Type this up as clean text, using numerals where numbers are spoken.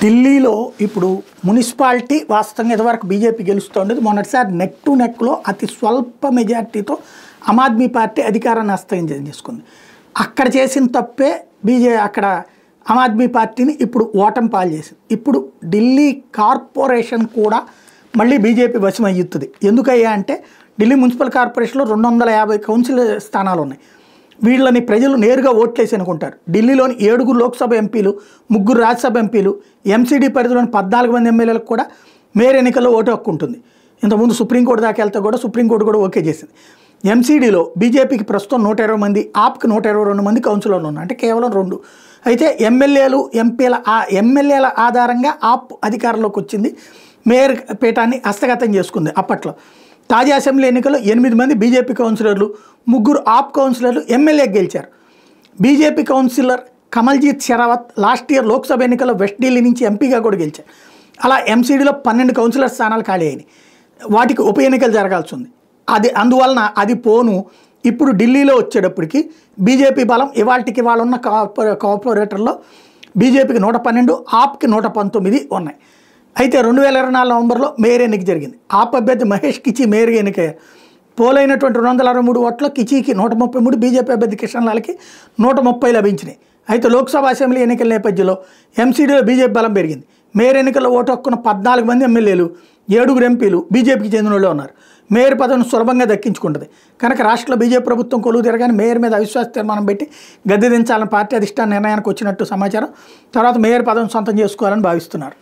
ఢిల్లీలో ఇప్పుడు మున్సిపాలిటీ వాస్తవంగా ఇదివరకు బీజేపీ గెలుస్తోండేది. మొన్నటిసారి నెక్ టు నెక్లో అతి స్వల్ప మెజార్టీతో ఆమ్ ఆద్మీ పార్టీ అధికారాన్ని హస్తగతం చేసుకుంది. అక్కడ చేసిన తప్పే అక్కడ ఆమ్ ఆద్మీ పార్టీని ఇప్పుడు ఓటమి పాలు చేసింది. ఇప్పుడు ఢిల్లీ కార్పొరేషన్ కూడా మళ్ళీ బీజేపీ వశం అయ్యుతుంది. ఎందుకయ్యా అంటే ఢిల్లీ మున్సిపల్ కార్పొరేషన్లో 250 కౌన్సిల్ స్థానాలు ఉన్నాయి. వీళ్ళని ప్రజలు నేరుగా ఓట్లేసి అనుకుంటారు. ఢిల్లీలోని 7 లోక్సభ ఎంపీలు, 3 రాజ్యసభ ఎంపీలు, ఎంసీడీ పరిధిలోని 14 మంది ఎమ్మెల్యేలకు కూడా మేయర్ ఎన్నికల్లో ఓటు హక్కు ఉంటుంది. ఇంతకుముందు సుప్రీంకోర్టు దాకా వెళ్తే కూడా సుప్రీంకోర్టు కూడా ఓకే చేసింది. ఎంసీడీలో బీజేపీకి ప్రస్తుతం 120 మంది, ఆప్కి 122 మంది కౌన్సిలర్లు ఉన్నారు, అంటే కేవలం 2. అయితే ఎమ్మెల్యేల ఆధారంగా ఆప్ అధికారంలోకి వచ్చింది, మేయర్ పీఠాన్ని హస్తగతం చేసుకుంది. అప్పట్లో తాజా అసెంబ్లీ ఎన్నికల్లో 8 మంది బీజేపీ కౌన్సిలర్లు, 3 ఆప్ కౌన్సిలర్లు ఎమ్మెల్యేకి గెలిచారు. BJP councillor Kamaljeet Sherawat last year Lok Sabha ఎన్నికల్లో వెస్ట్ ఢిల్లీ నుంచి ఎంపీగా కూడా గెలిచారు. అలా ఎంసీడీలో 12 కౌన్సిలర్ స్థానాలు ఖాళీ అయినాయి. వాటికి ఉప ఎన్నికలు జరగాల్సి ఉంది. అందువలన అది పోను ఇప్పుడు ఢిల్లీలో వచ్చేటప్పటికి బీజేపీ బలం ఇవాళకి ఇవాళ ఉన్న కార్పొరేటర్లో బీజేపీకి 112, ఆప్కి 119 ఉన్నాయి. అయితే 2024 నవంబర్లో మేయర్ ఎన్నిక జరిగింది. ఆప్ అభ్యర్థి మహేష్ కిచి మేయర్గా ఎన్నికయ్యారు. పోలైనటువంటి 263 ఓట్ల కిచికి 133, బీజేపీ అభ్యర్థి కిషన్ లాల్కి 130 లభించినాయి. అయితే లోక్సభ అసెంబ్లీ ఎన్నికల నేపథ్యంలో ఎంసీడీలో బీజేపీ బలం పెరిగింది. మేయర్ ఎన్నికల్లో ఓటు హక్కున్న 14 మంది ఎమ్మెల్యేలు, 7 ఎంపీలు బీజేపీకి చెందిన వాళ్ళు ఉన్నారు. మేయర్ పదవిని సులభంగా దక్కించుకుంటుంది కనుక రాష్ట్రంలో బీజేపీ ప్రభుత్వం కొలువు తిరగానే మేయర్ మీద అవిశ్వాస తీర్మానం పెట్టి గద్దె దించాలని పార్టీ అధిష్టాన నిర్ణయానికి వచ్చినట్టు సమాచారం. తర్వాత మేయర్ పదవిని సొంతం చేసుకోవాలని భావిస్తున్నారు.